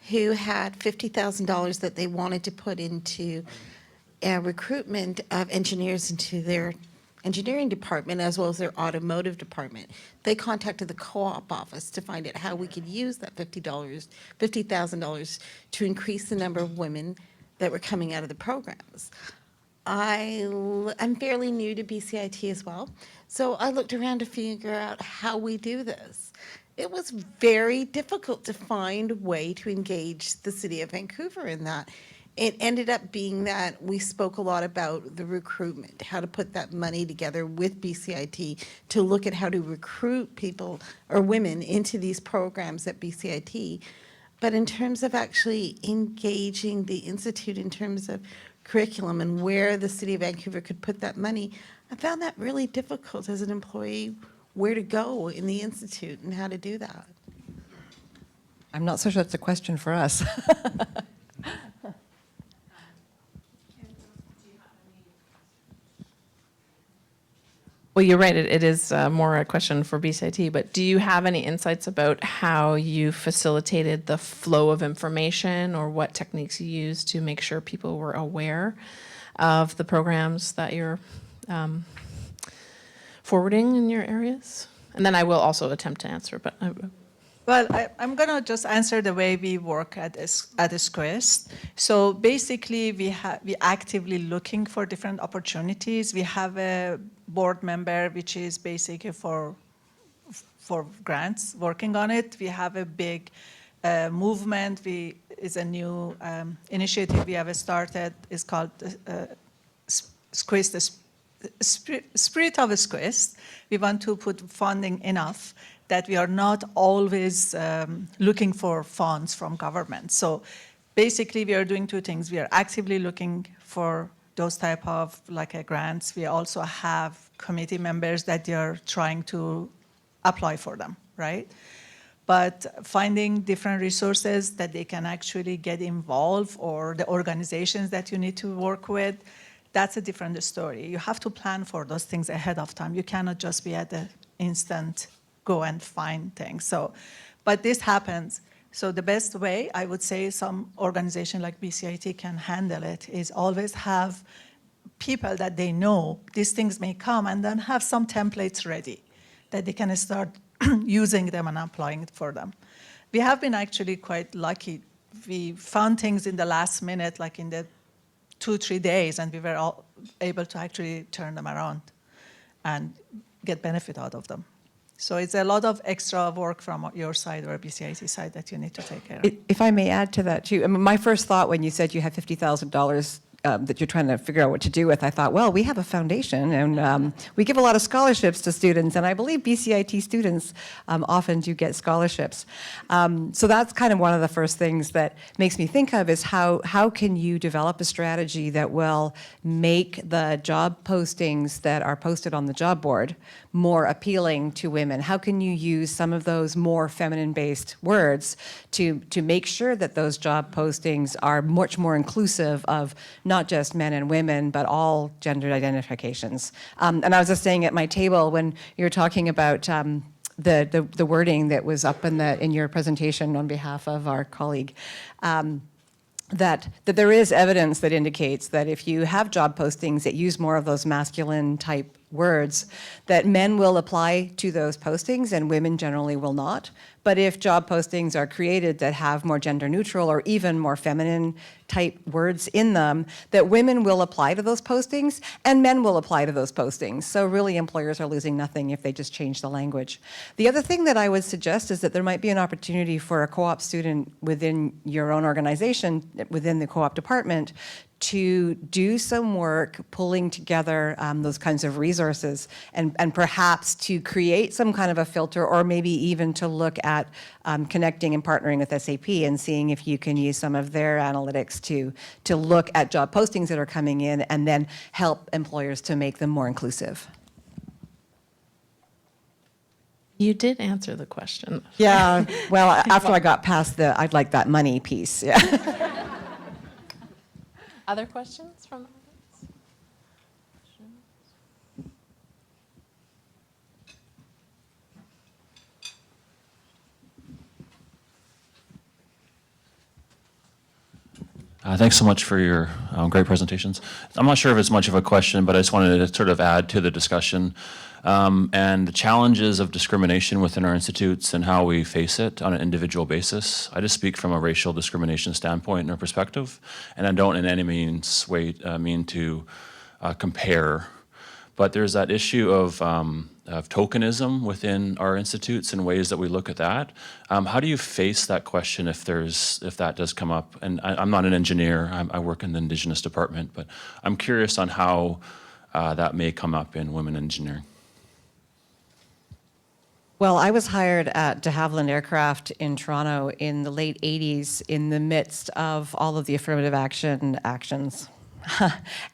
who had $50,000 that they wanted to put into recruitment of engineers into their engineering department as well as their automotive department. They contacted the co-op office to find out how we could use that $50,000 to increase the number of women that were coming out of the programs. I'm fairly new to BCIT as well, so I looked around to figure out how we do this. It was very difficult to find a way to engage the City of Vancouver in that. It ended up being that we spoke a lot about the recruitment, how to put that money together with BCIT to look at how to recruit people or women into these programs at BCIT. But in terms of actually engaging the Institute in terms of curriculum and where the City of Vancouver could put that money, I found that really difficult as an employee, where to go in the Institute and how to do that. I'm not so sure that's a question for us. Well, you're right. It is more a question for BCIT, but do you have any insights about how you facilitated the flow of information or what techniques you used to make sure people were aware of the programs that you're forwarding in your areas? And then I will also attempt to answer, but... Well, I'm going to just answer the way we work at Squest. So basically, we actively looking for different opportunities. We have a board member, which is basically for grants, working on it. We have a big movement. Is a new initiative we have started. It's called Squeeze, the Spirit of Squeeze. We want to put funding enough that we are not always looking for funds from government. So basically, we are doing two things. We are actively looking for those type of grants. We also have committee members that they are trying to apply for them, right? But finding different resources that they can actually get involved, or the organizations that you need to work with, that's a different story. You have to plan for those things ahead of time. You cannot just be at the instant go and find things. So, but this happens. So the best way, I would say, some organization like BCIT can handle it is always have people that they know these things may come, and then have some templates ready that they can start using them and applying it for them. We have been actually quite lucky. We found things in the last minute, like in the 2-3 days, and we were all able to actually turn them around and get benefit out of them. So it's a lot of extra work from your side or BCIT side that you need to take care of. If I may add to that too, I mean, my first thought when you said you had $50,000 that you're trying to figure out what to do with, I thought, well, we have a foundation, and we give a lot of scholarships to students, and I believe BCIT students often do get scholarships. So that's kind of one of the first things that makes me think of is how can you develop a strategy that will make the job postings that are posted on the job board more appealing to women? How can you use some of those more feminine-based words to make sure that those job postings are much more inclusive of not just men and women, but all gender identifications? And I was just saying at my table when you were talking about the wording that was up in your presentation on behalf of our colleague, that there is evidence that indicates that if you have job postings that use more of those masculine type words, that men will apply to those postings and women generally will not. But if job postings are created that have more gender neutral or even more feminine type words in them, that women will apply to those postings and men will apply to those postings. So really employers are losing nothing if they just change the language. The other thing that I would suggest is that there might be an opportunity for a co-op student within your own organization, within the co-op department, to do some work pulling together those kinds of resources and perhaps to create some kind of a filter, or maybe even to look at connecting and partnering with SAP and seeing if you can use some of their analytics to look at job postings that are coming in and then help employers to make them more inclusive. You did answer the question. Yeah, well, after I got past the I'd like that money piece, yeah. Other questions from the audience? Thanks so much for your great presentations. I'm not sure if it's much of a question, but I just wanted to sort of add to the discussion and the challenges of discrimination within our institutes and how we face it on an individual basis. I just speak from a racial discrimination standpoint or perspective, and I don't in any means mean to compare. But there's that issue of tokenism within our institutes and ways that we look at that. How do you face that question if that does come up? And I'm not an engineer, I work in the Indigenous department, but I'm curious on how that may come up in women engineering. Well, I was hired at de Havilland Aircraft in Toronto in the late 80s in the midst of all of the affirmative actions.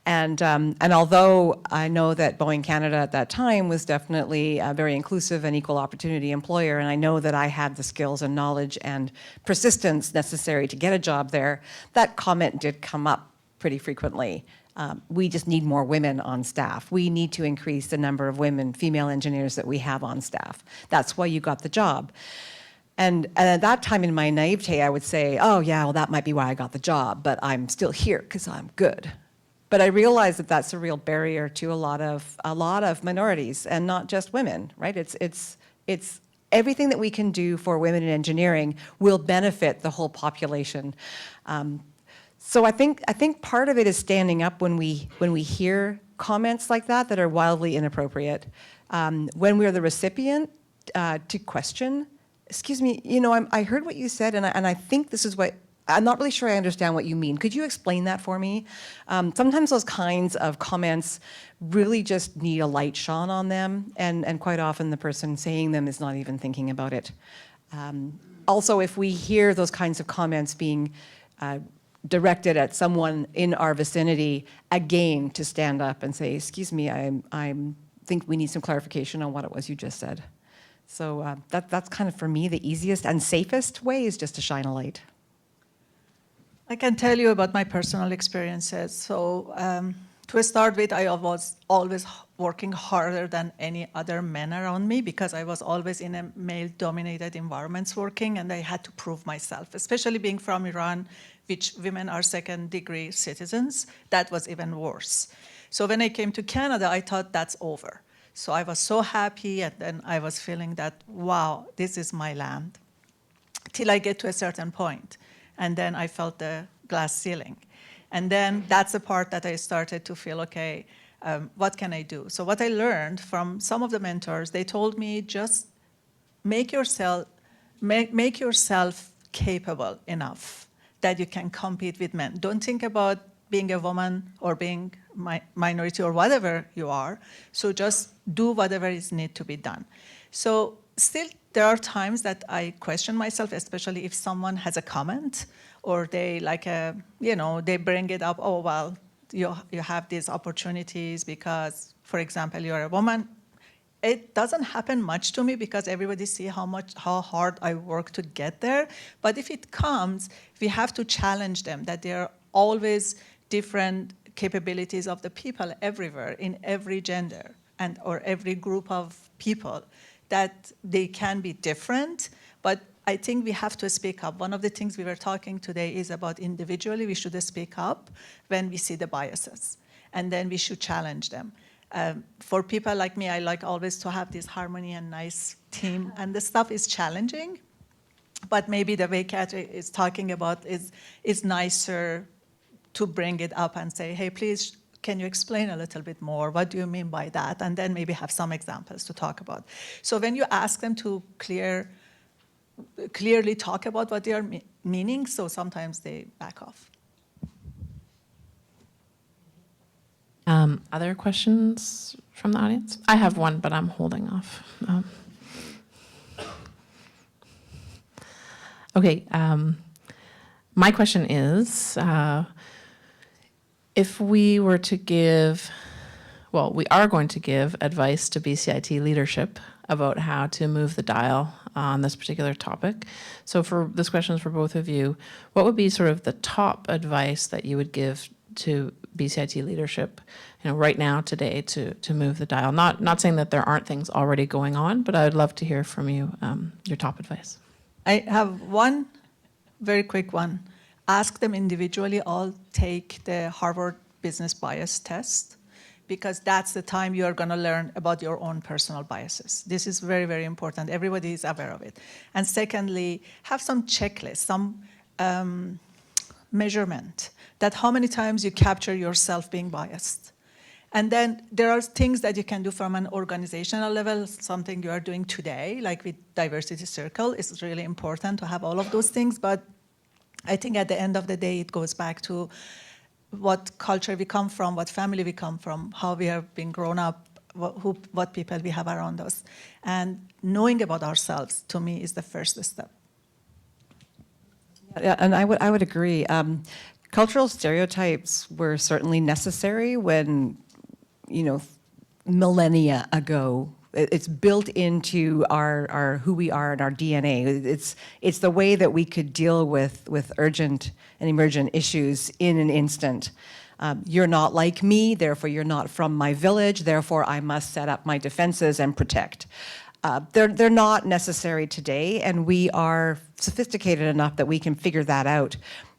And although I know that Boeing Canada at that time was definitely a very inclusive and equal opportunity employer, and I know that I had the skills and knowledge and persistence necessary to get a job there, that comment did come up pretty frequently. We just need more women on staff. We need to increase the number of women, female engineers that we have on staff. That's why you got the job. And at that time in my naivete, I would say, oh yeah, well that might be why I got the job, but I'm still here because I'm good. But I realize that that's a real barrier to a lot of minorities, and not just women, right? It's everything that we can do for women in engineering will benefit the whole population. So I think part of it is standing up when we hear comments like that are wildly inappropriate. When we're the recipient, to question, excuse me, I heard what you said, and I think this is what, I'm not really sure I understand what you mean. Could you explain that for me? Sometimes those kinds of comments really just need a light shone on them, and quite often the person saying them is not even thinking about it. Also, if we hear those kinds of comments being directed at someone in our vicinity, again, to stand up and say, excuse me, I think we need some clarification on what it was you just said. So that's kind of, for me, the easiest and safest way is just to shine a light. I can tell you about my personal experiences. So to start with, I was always working harder than any other men around me because I was always in a male-dominated environments working, and I had to prove myself, especially being from Iran, which women are second-degree citizens. That was even worse. So when I came to Canada, I thought that's over. So I was so happy, and then I was feeling that, wow, this is my land, till I get to a certain point. And then I felt the glass ceiling. And then that's the part that I started to feel, okay, what can I do? So what I learned from some of the mentors, they told me just make yourself capable enough that you can compete with men. Don't think about being a woman or being minority or whatever you are. So just do whatever is need to be done. So still, there are times that I question myself, especially if someone has a comment or they they bring it up, oh, well, you have these opportunities because, for example, you're a woman. It doesn't happen much to me because everybody see how hard I work to get there. But if it comes, we have to challenge them that there are always different capabilities of the people everywhere, in every gender or every group of people, that they can be different, but I think we have to speak up. One of the things we were talking today is about individually we should speak up when we see the biases, and then we should challenge them. For people like me, I like always to have this harmony and nice team, and the stuff is challenging, but maybe the way Kat is talking about is nicer to bring it up and say, hey, please, can you explain a little bit more? What do you mean by that? And then maybe have some examples to talk about. So when you ask them to clearly talk about what they are meaning, so sometimes they back off. Other questions from the audience? I have one, but I'm holding off. Okay, my question is, if we were to give, well, we are going to give advice to BCIT leadership about how to move the dial on this particular topic. So for this question is for both of you, what would be sort of the top advice that you would give to BCIT leadership, right now, today, to move the dial? Not saying that there aren't things already going on, but I would love to hear from you, your top advice. I have one very quick one. Ask them individually, all take the Harvard Business Bias Test, because that's the time you are going to learn about your own personal biases. This is very, very important. Everybody is aware of it. And secondly, have some checklist, some measurement, that how many times you capture yourself being biased. And then there are things that you can do from an organizational level, something you are doing today, like with Diversity Circle. It's really important to have all of those things, but I think at the end of the day, it goes back to what culture we come from, what family we come from, how we have been grown up, what people we have around us. And knowing about ourselves, to me, is the first step. Yeah, and I would agree. Cultural stereotypes were certainly necessary when, millennia ago. It's built into our who we are and our DNA. It's the way that we could deal with urgent and emergent issues in an instant. You're not like me, therefore you're not from my village, therefore I must set up my defenses and protect. They're not necessary today, and we are sophisticated enough that we can figure that out.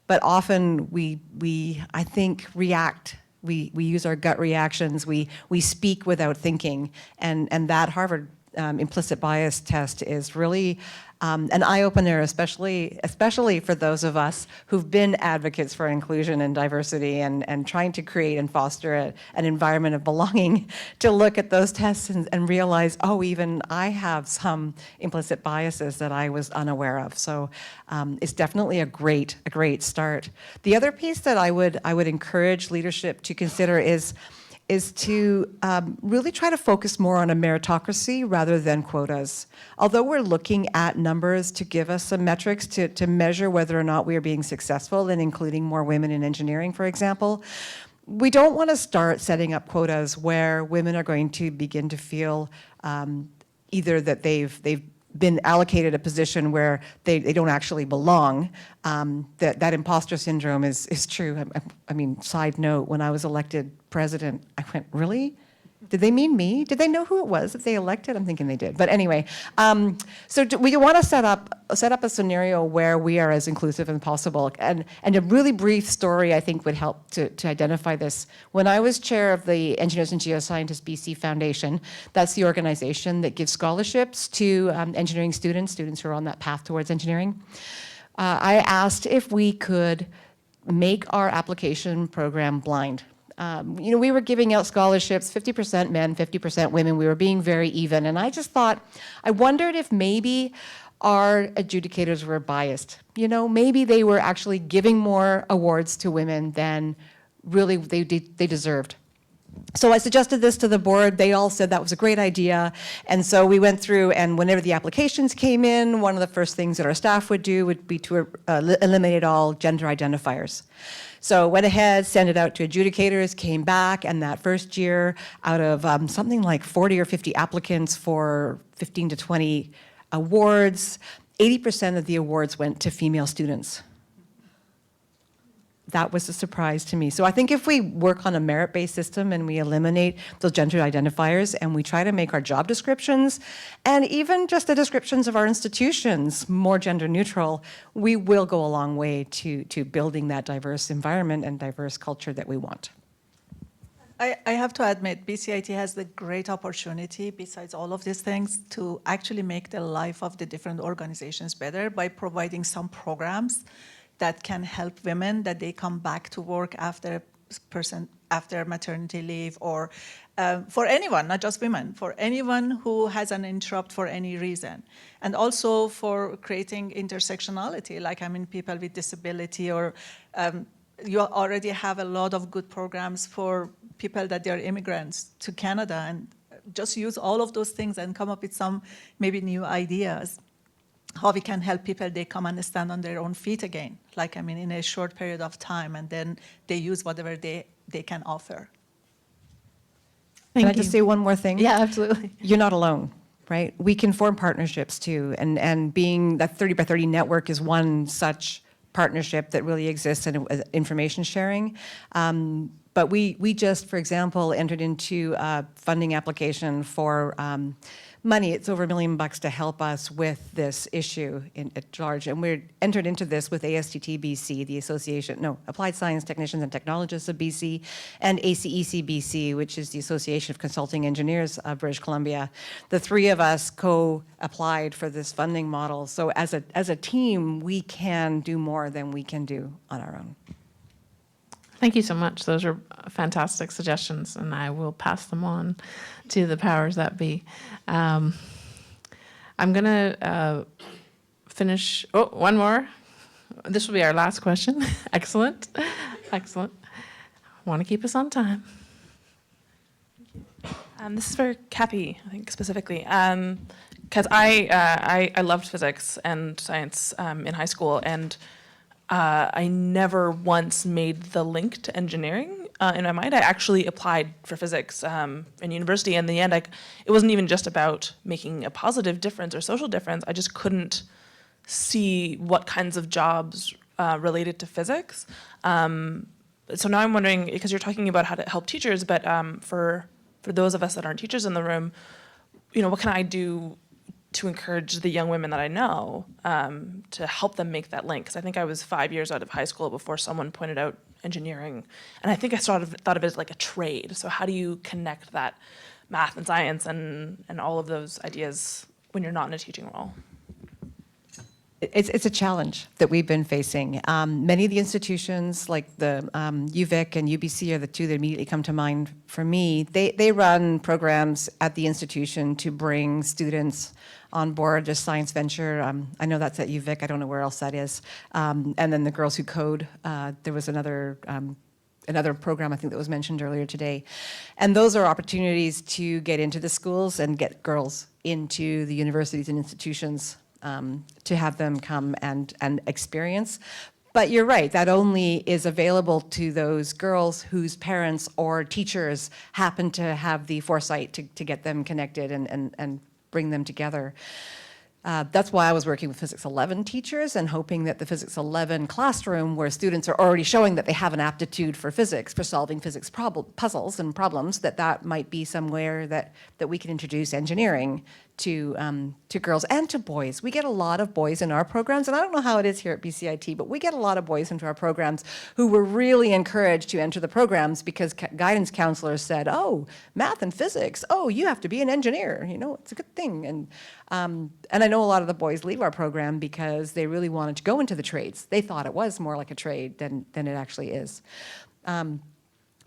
But often we I think, react. We use our gut reactions. We speak without thinking, and that Harvard implicit bias test is really an eye-opener, especially for those of us who've been advocates for inclusion and diversity and trying to create and foster an environment of belonging, to look at those tests and realize, oh, even I have some implicit biases that I was unaware of. So it's definitely a great start. The other piece that I would encourage leadership to consider is to really try to focus more on a meritocracy rather than quotas. Although we're looking at numbers to give us some metrics to measure whether or not we are being successful in including more women in engineering, for example, we don't want to start setting up quotas where women are going to begin to feel either that they've been allocated a position where they don't actually belong. That imposter syndrome is true. I mean, side note, when I was elected president, I went, really? Did they mean me? Did they know who it was that they elected? I'm thinking they did. But anyway, so we want to set up a scenario where we are as inclusive as possible. And a really brief story, I think, would help to identify this. When I was chair of the Engineers and Geoscientists BC Foundation, that's the organization that gives scholarships to engineering students who are on that path towards engineering. I asked if we could make our application program blind. We were giving out scholarships, 50% men, 50% women. We were being very even. And I just thought, I wondered if maybe our adjudicators were biased. Maybe they were actually giving more awards to women than really they deserved. So I suggested this to the board. They all said that was a great idea. And so we went through, and whenever the applications came in, one of the first things that our staff would do would be to eliminate all gender identifiers. So went ahead, sent it out to adjudicators, came back, and that first year, out of something like 40 or 50 applicants for 15 to 20 awards, 80% of the awards went to female students. That was a surprise to me. So I think if we work on a merit-based system and we eliminate those gender identifiers and we try to make our job descriptions and even just the descriptions of our institutions more gender neutral, we will go a long way to building that diverse environment and diverse culture that we want. I have to admit, BCIT has the great opportunity, besides all of these things, to actually make the life of the different organizations better by providing some programs that can help women, that they come back to work after maternity leave, or for anyone, not just women, for anyone who has an interrupt for any reason. And also for creating intersectionality, like people with disability, or you already have a lot of good programs for people that they're immigrants to Canada, and just use all of those things and come up with some maybe new ideas. How we can help people, they come and stand on their own feet again, in a short period of time, and then they use whatever they can offer. Can I just say one more thing? Yeah, absolutely. You're not alone, right? We can form partnerships too, and being that 30 by 30 network is one such partnership that really exists in information sharing. But we just, for example, entered into a funding application for money. It's over $1 million to help us with this issue at large. And we're entered into this with ASTT BC, the Applied Science Technicians and Technologists of BC, and ACEC BC, which is the Association of Consulting Engineers of British Columbia. The three of us co-applied for this funding model. So as a team, we can do more than we can do on our own. Thank you so much. Those are fantastic suggestions, and I will pass them on to the powers that be. I'm going to finish. Oh, one more. This will be our last question. Excellent. Excellent. I want to keep us on time. This is for Cappy, I think, specifically. Because I loved physics and science in high school, and I never once made the link to engineering in my mind. I actually applied for physics in university, and in the end, it wasn't even just about making a positive difference or social difference. I just couldn't see what kinds of jobs related to physics. So now I'm wondering, because you're talking about how to help teachers, but for those of us that aren't teachers in the room, what can I do to encourage the young women that I know to help them make that link? Because I think I was 5 years out of high school before someone pointed out engineering. And I think I sort of thought of it as like a trade. So how do you connect that math and science and all of those ideas when you're not in a teaching role? It's a challenge that we've been facing. Many of the institutions, like the UVic and UBC are the two that immediately come to mind for me. They run programs at the institution to bring students on board a science venture. I know that's at UVic. I don't know where else that is. And then the Girls Who Code. There was another program I think that was mentioned earlier today. And those are opportunities to get into the schools and get girls into the universities and institutions, to have them come and experience. But you're right, that only is available to those girls whose parents or teachers happen to have the foresight to get them connected and bring them together. That's why I was working with Physics 11 teachers and hoping that the Physics 11 classroom, where students are already showing that they have an aptitude for physics, for solving physics puzzles and problems, that might be somewhere that we can introduce engineering to girls and to boys. We get a lot of boys in our programs, and I don't know how it is here at BCIT, but we get a lot of boys into our programs who were really encouraged to enter the programs because guidance counselors said, oh, math and physics, oh, you have to be an engineer, it's a good thing. And I know a lot of the boys leave our program because they really wanted to go into the trades. They thought it was more like a trade than it actually is.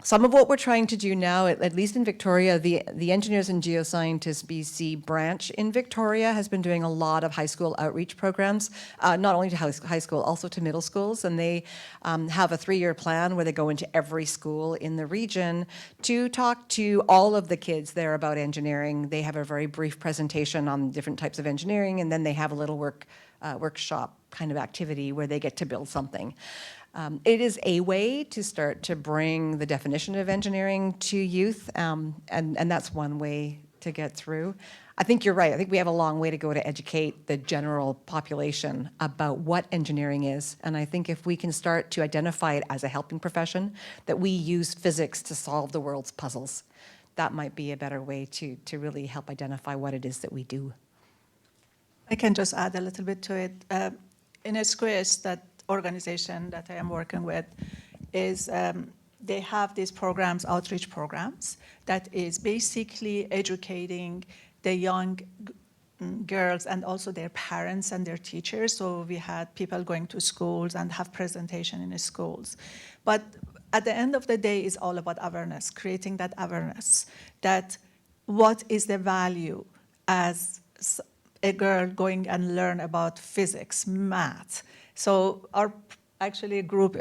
Some of what we're trying to do now, at least in Victoria, the Engineers and Geoscientists BC branch in Victoria has been doing a lot of high school outreach programs, not only to high school, also to middle schools. And they have a 3-year plan where they go into every school in the region to talk to all of the kids there about engineering. They have a very brief presentation on different types of engineering, and then they have a little workshop kind of activity where they get to build something. It is a way to start to bring the definition of engineering to youth, and that's one way to get through. I think you're right. I think we have a long way to go to educate the general population about what engineering is, and I think if we can start to identify it as a helping profession, that we use physics to solve the world's puzzles, that might be a better way to really help identify what it is that we do. I can just add a little bit to it. In SQS, that organization that I am working with is they have these programs, outreach programs, that is basically educating the young girls and also their parents and their teachers. So we had people going to schools and have presentation in the schools. But at the end of the day, it's all about awareness, creating that awareness, that what is the value as a girl going and learn about physics, math. So our actually group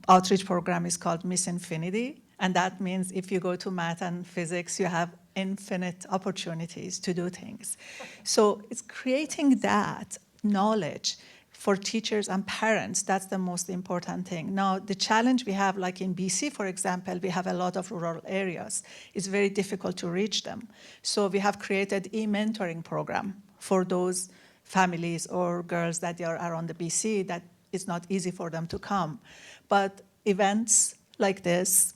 outreach program is called Miss Infinity, and that means if you go to math and physics, you have infinite opportunities to do things. So it's creating that knowledge for teachers and parents. That's the most important thing. Now, the challenge we have, like in BC, for example, we have a lot of rural areas. It's very difficult to reach them. So we have created e-mentoring program for those families or girls that are around the BC that it's not easy for them to come. But events like this,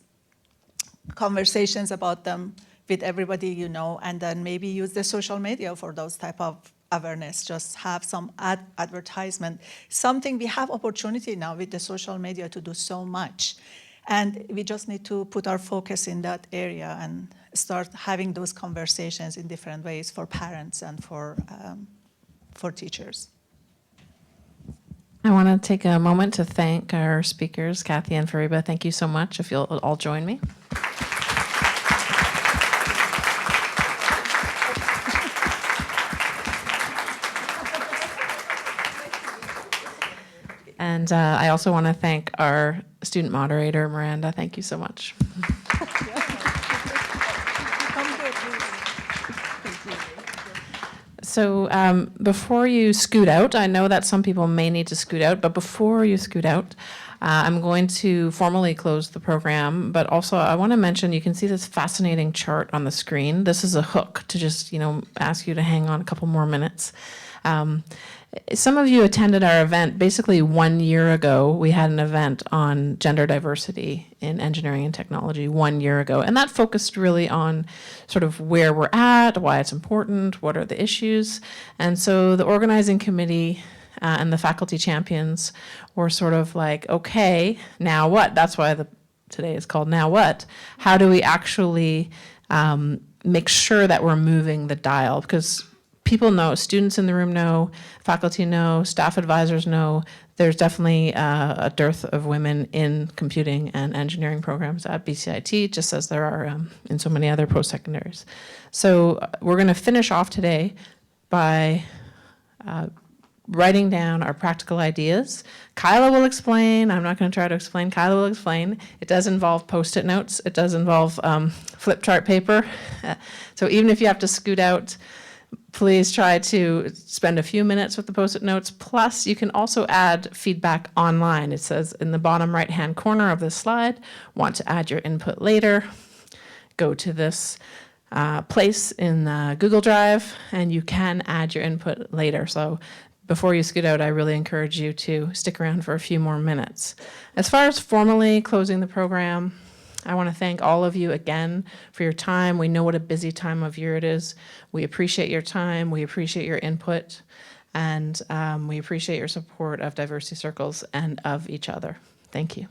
conversations about them with everybody you know, and then maybe use the social media for those type of awareness, just have some advertisement, something. We have opportunity now with the social media to do so much. And we just need to put our focus in that area and start having those conversations in different ways for parents and for teachers. I want to take a moment to thank our speakers, Kathy and Fariba. Thank you so much. If you'll all join me. And I also want to thank our student moderator, Miranda. Thank you so much. So before you scoot out, I know that some people may need to scoot out, but before you scoot out, I'm going to formally close the program, but also I want to mention, you can see this fascinating chart on the screen. This is a hook to just, ask you to hang on a couple more minutes. Some of you attended our event. Basically 1 year ago, we had an event on gender diversity in engineering and technology 1 year ago. And that focused really on sort of where we're at, why it's important, what are the issues. And so the organizing committee and the faculty champions were sort of like, okay, now what? That's why today is called Now What? How do we actually make sure that we're moving the dial? Because people know, students in the room know, faculty know, staff advisors know, there's definitely a dearth of women in computing and engineering programs at BCIT, just as there are in so many other post-secondaries. So we're going to finish off today by writing down our practical ideas. Kyla will explain. I'm not going to try to explain. Kyla will explain. It does involve Post-it notes. It does involve flip chart paper. So even if you have to scoot out, please try to spend a few minutes with the Post-it notes. Plus, you can also add feedback online. It says in the bottom right-hand corner of this slide, want to add your input later, go to this place in Google Drive, and you can add your input later. So before you scoot out, I really encourage you to stick around for a few more minutes. As far as formally closing the program, I want to thank all of you again for your time. We know what a busy time of year it is. We appreciate your time. We appreciate your input. And we appreciate your support of Diversity Circles and of each other. Thank you.